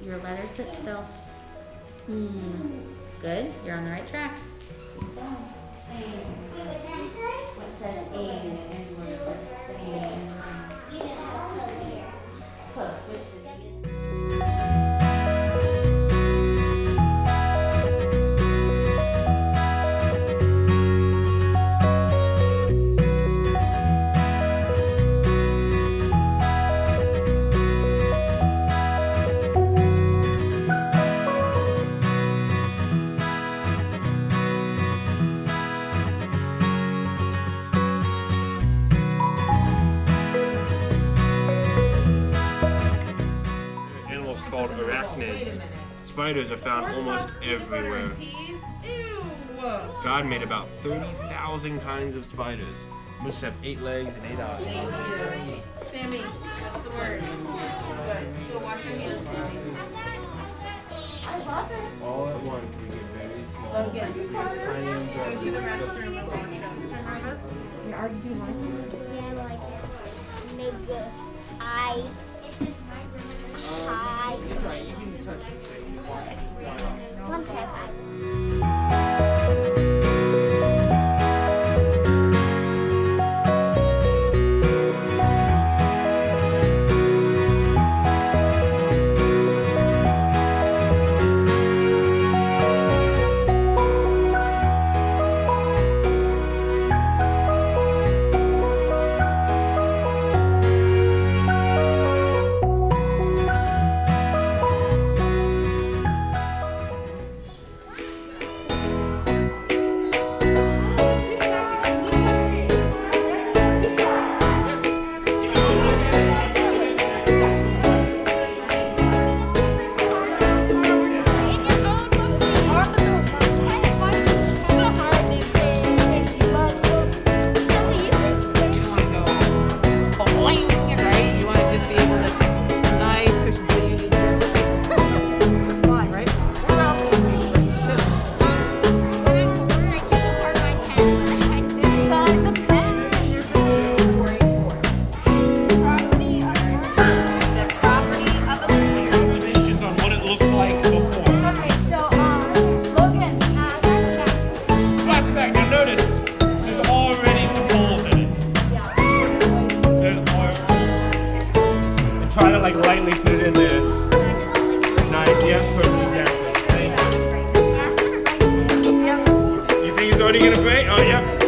your letters that spell Good. You're on the right track. Keep going. What says aim and what says same? Close. Switch the called arachnids. Spiders are found almost everywhere. God made about 30,000 kinds of spiders. Most have 8 legs and 8 eyes. Sammy, that's the word. Good. Go wash your hands, Sammy. I love it. All at once, we get very small. Go to the restroom and wash them. Mr. Marcus? Yeah, do you like it? Yeah, I like it. Nigga. This is my room. Hi. Right, you can touch it. One second. Try to like lightly put it in there. Nice, yeah, perfect, exactly. You think it's already gonna break? Oh, yeah.